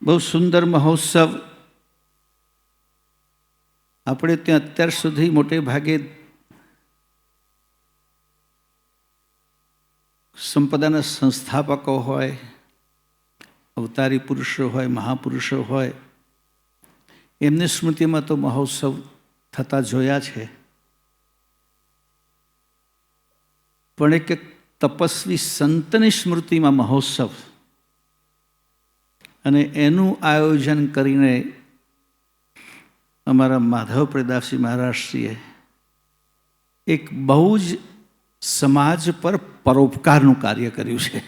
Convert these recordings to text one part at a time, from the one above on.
બહુ સુંદર મહોત્સવ આપણે ત્યાં અત્યાર સુધી મોટે ભાગે સંપદાના સંસ્થાપકો હોય, અવતારી પુરુષો હોય, મહાપુરુષો હોય, એમની સ્મૃતિમાં તો મહોત્સવ થતા જોયા છે. પણ એક તપસ્વી સંતની સ્મૃતિમાં મહોત્સવ અને એનું આયોજન કરીને અમારા માધવ પ્રદાસજી મહારાજશ્રીએ એક બહુ જ સમાજ પર પરોપકારનું કાર્ય કર્યું છે.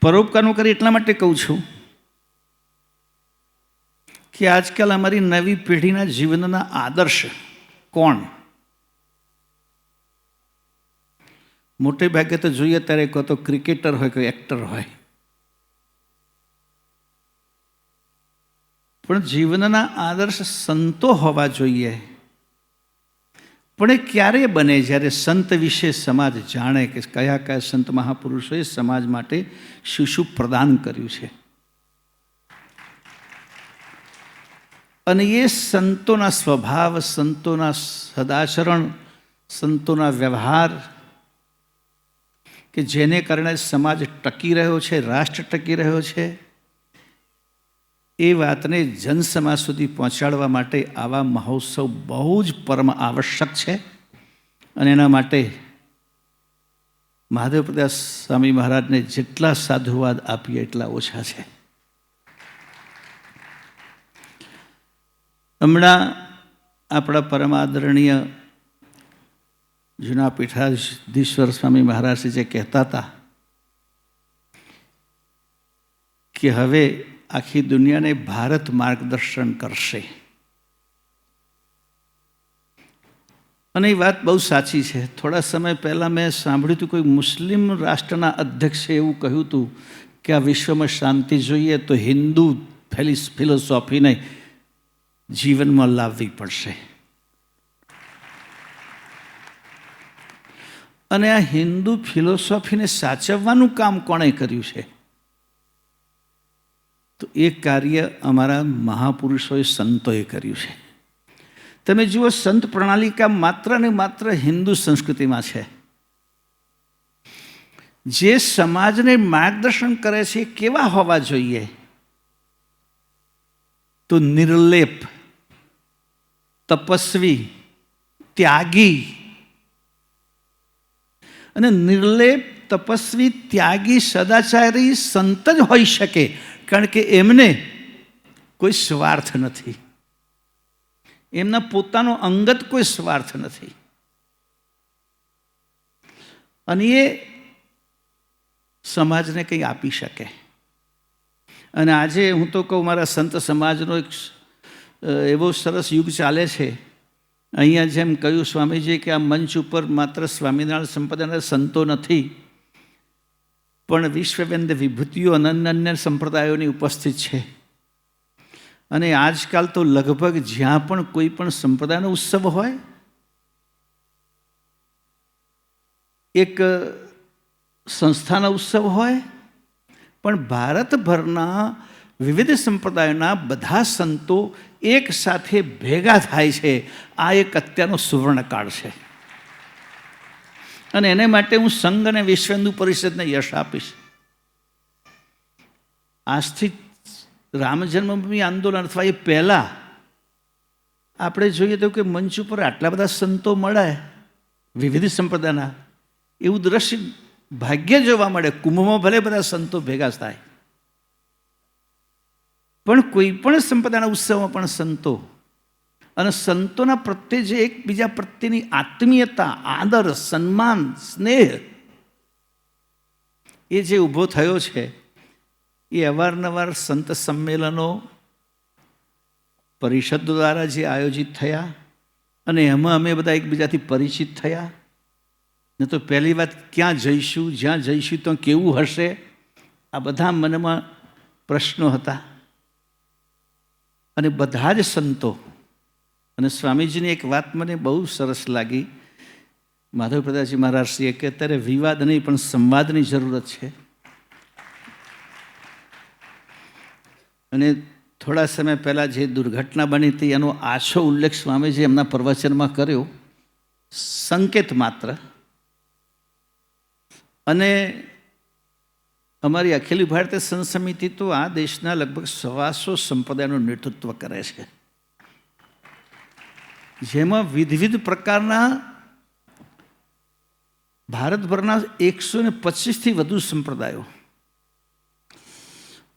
પરોપકારનું કાર્ય એટલા માટે કહું છું કે આજકાલ અમારી નવી પેઢીના જીવનના આદર્શ કોણ? મોટે ભાગે તો જોઈએ ત્યારે કોઈ તો ક્રિકેટર હોય, કોઈ એક્ટર હોય, પણ જીવનના આદર્શ સંતો હોવા જોઈએ. પણ એ ક્યારે બને? જ્યારે સંત વિશે સમાજ જાણે કે કયા કયા સંત મહાપુરુષોએ સમાજ માટે શું શું પ્રદાન કર્યું છે. અને એ સંતોના સ્વભાવ, સંતોના સદાચરણ, સંતોના વ્યવહાર કે જેને કારણે સમાજ ટકી રહ્યો છે, રાષ્ટ્ર ટકી રહ્યો છે, એ વાતને જનસમાજ સુધી પહોંચાડવા માટે આવા મહોત્સવ બહુ જ પરમ આવશ્યક છે. અને એના માટે મહાદેવ પ્રદાસ સ્વામી મહારાજને જેટલા સાધુવાદ આપીએ એટલા ઓછા છે. હમણાં આપણા પરમાદરણીય જૂના પીઠાધીશ્વર સ્વામી મહારાજ જે કહેતા હતા કે હવે આખી દુનિયાને ભારત માર્ગદર્શન કરશે, અને એ વાત બહુ સાચી છે. થોડા સમય પહેલાં મેં સાંભળ્યું હતું કોઈ મુસ્લિમ રાષ્ટ્રના અધ્યક્ષે એવું કહ્યું હતું કે આ વિશ્વમાં શાંતિ જોઈએ તો હિન્દુ ફિલોસોફીને જીવનમાં લાવવી પડશે. અને આ હિન્દુ ફિલોસોફીને સાચવવાનું કામ કોણે કર્યું છે? તો એ કાર્ય અમારા મહાપુરુષોએ, સંતોએ કર્યું છે. તમે જુઓ, સંત પ્રણાલિકા માત્ર ને માત્ર હિન્દુ સંસ્કૃતિમાં છે. જે સમાજને માર્ગદર્શન કરે છે કેવા હોવા જોઈએ? તો નિર્લેપ, તપસ્વી, ત્યાગી. અને નિર્લેપ, તપસ્વી, ત્યાગી, સદાચારી સંત જ હોઈ શકે, કારણ કે એમને કોઈ સ્વાર્થ નથી, એમના પોતાનો અંગત કોઈ સ્વાર્થ નથી. અને એ સમાજને કંઈ આપી શકે. અને આજે હું તો કહું, મારા સંત સમાજનો એક એવો સરસ યુગ ચાલે છે. અહીંયા જેમ કહ્યું સ્વામીજી કે આ મંચ ઉપર માત્ર સ્વામિનારાયણ સંપ્રદાયના સંતો નથી, પણ વિશ્વવેન્દ્ય વિભૂતિઓ અનન્ય અન્ય સંપ્રદાયોની ઉપસ્થિત છે. અને આજકાલ તો લગભગ જ્યાં પણ કોઈ પણ સંપ્રદાયનો ઉત્સવ હોય, એક સંસ્થાનો ઉત્સવ હોય, પણ ભારતભરના વિવિધ સંપ્રદાયોના બધા સંતો એક સાથે ભેગા થાય છે. આ એક અત્યારનો સુવર્ણકાળ છે. અને એને માટે હું સંઘ અને વિશ્વ હિન્દુ પરિષદને યશ આપીશ. આજથી રામ જન્મભૂમિ આંદોલન અથવા એ પહેલાં આપણે જોઈએ તો કે મંચ ઉપર આટલા બધા સંતો મળે વિવિધ સંપ્રદાયના, એવું દ્રશ્ય ભાગ્ય જોવા મળે. કુંભમાં ભલે બધા સંતો ભેગા થાય, પણ કોઈ પણ સંપ્રદાયના ઉત્સવમાં પણ સંતો અને સંતોના પ્રત્યે જે એકબીજા પ્રત્યેની આત્મીયતા, આદર, સન્માન, સ્નેહ એ જે ઊભો થયો છે, એ અવારનવાર સંત સંમેલનો, પરિષદો દ્વારા જે આયોજિત થયા, અને એમાં અમે બધા એકબીજાથી પરિચિત થયા. ને તો પહેલી વાત, ક્યાં જઈશું, જ્યાં જઈશું તો કેવું હશે, આ બધા મનમાં પ્રશ્નો હતા. અને બધા જ સંતો, અને સ્વામીજીની એક વાત મને બહુ સરસ લાગી, માધવ પ્રદાસજી મહારાજશ્રીએ, કે અત્યારે વિવાદ નહીં પણ સંવાદની જરૂરત છે. અને થોડા સમય પહેલાં જે દુર્ઘટના બની હતી એનો આછો ઉલ્લેખ સ્વામીજી એમના પ્રવચનમાં કર્યો, સંકેત માત્ર. અને અમારી અખિલ ભારતીય સંત સમિતિ તો આ દેશના લગભગ 125 સંપ્રદાયનું નેતૃત્વ કરે છે, જેમાં વિવિધ પ્રકારના ભારતભરના 125થી વધુ સંપ્રદાયો.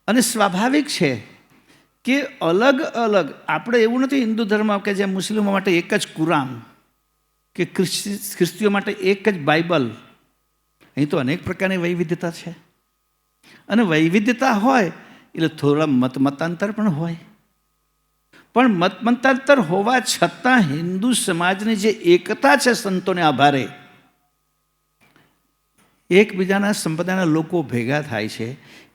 અને સ્વાભાવિક છે કે અલગ અલગ, આપણે એવું નથી હિન્દુ ધર્મ કે જે મુસ્લિમો માટે એક જ કુરાન, કે ખ્રિસ્તીઓ માટે એક જ બાઇબલ. અહીં તો અનેક પ્રકારની વૈવિધ્યતા છે. અને વૈવિધ્યતા હોય એટલે થોડા મતાંતર પણ હોય. પણ મતાંતર હોવા છતાં હિન્દુ સમાજની જે એકતા છે સંતોને આભારે, એકબીજાના સંપ્રદાયના લોકો ભેગા થાય છે.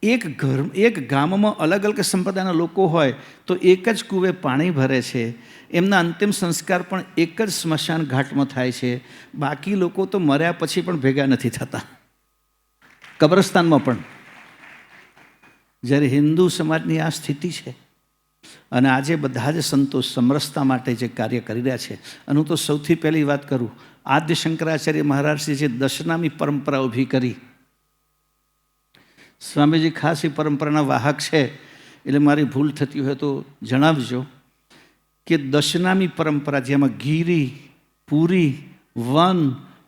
એક ગામમાં અલગ અલગ સંપ્રદાયના લોકો હોય તો એક જ કૂવે પાણી ભરે છે. એમના અંતિમ સંસ્કાર પણ એક જ સ્મશાન ઘાટમાં થાય છે. બાકી લોકો તો મર્યા પછી પણ ભેગા નથી થતા, કબ્રસ્તાનમાં પણ. જ્યારે હિન્દુ સમાજની આ સ્થિતિ છે. અને આજે બધા જ સંતો સમરસતા માટે જે કાર્ય કરી રહ્યા છે. અને હું તો સૌથી પહેલી વાત કરું, આદ્ય શંકરાચાર્ય મહારાજશ્રી જે દશનામી પરંપરા ઊભી કરી, સ્વામીજી ખાસ એ પરંપરાના વાહક છે, એટલે મારી ભૂલ થતી હોય તો જણાવજો. કે દશનામી પરંપરા જેમાં ગીરી, પુરી, વન,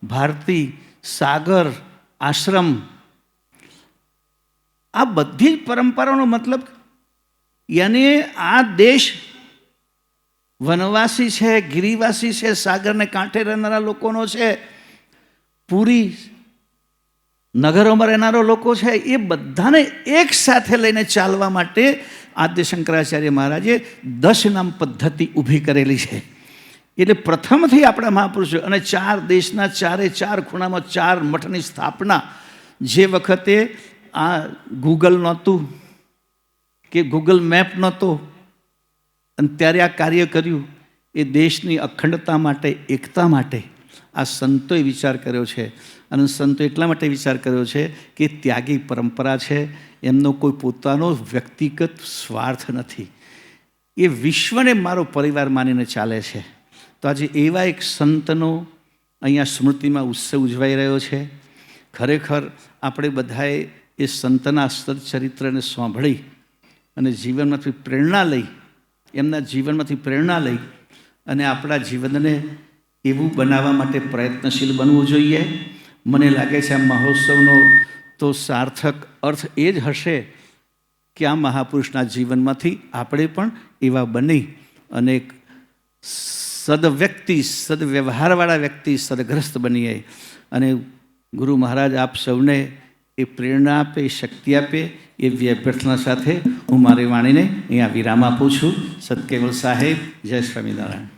ભારતી, સાગર, આશ્રમ, આ બધી જ પરંપરાનો મતલબ યાની આ દેશ વનવાસી છે, ગિરિવાસી છે, સાગરને કાંઠે રહેનારા લોકોનો છે, પૂરી નગરોમાં રહેનારા લોકો છે, એ બધાને એક સાથે લઈને ચાલવા માટે આદ્ય શંકરાચાર્ય મહારાજે 10 નામ પદ્ધતિ ઊભી કરેલી છે. એટલે પ્રથમથી આપણા મહાપુરુષો અને 4 દેશના 4 ખૂણામાં 4 મઠની સ્થાપના. જે વખતે આ ગૂગલ નહોતું કે ગૂગલ મેપ નહોતો, અને ત્યારે આ કાર્ય કર્યું એ દેશની અખંડતા માટે, એકતા માટે આ સંતોએ વિચાર કર્યો છે. અને સંતો એટલા માટે વિચાર કર્યો છે કે ત્યાગી પરંપરા છે, એમનો કોઈ પોતાનો વ્યક્તિગત સ્વાર્થ નથી, એ વિશ્વને મારો પરિવાર માનીને ચાલે છે. તો આજે એવા એક સંતનો અહીંયા સ્મૃતિમાં ઉત્સવ ઉજવાઈ રહ્યો છે. ખરેખર આપણે બધાએ એ સંતના સદચરિત્રને સાંભળી અને જીવનમાંથી પ્રેરણા લઈ, એમના જીવનમાંથી પ્રેરણા લઈ અને આપણા જીવનને એવું બનાવવા માટે પ્રયત્નશીલ બનવું જોઈએ. મને લાગે છે આ મહોત્સવનો તો સાર્થક અર્થ એ જ હશે કે આ મહાપુરુષના જીવનમાંથી આપણે પણ એવા બની અને એક સદવ્યક્તિ, સદવ્યવહારવાળા વ્યક્તિ, સદગ્રસ્ત બનીએ. અને ગુરુ મહારાજ આપ સૌને એ પ્રેરણા આપે, એ શક્તિ આપે, એવી અભ્યર્થના સાથે હું મારી વાણીને અહીંયા વિરામ આપું છું. સત કેવલ સાહેબ, જય સ્વામિનારાયણ.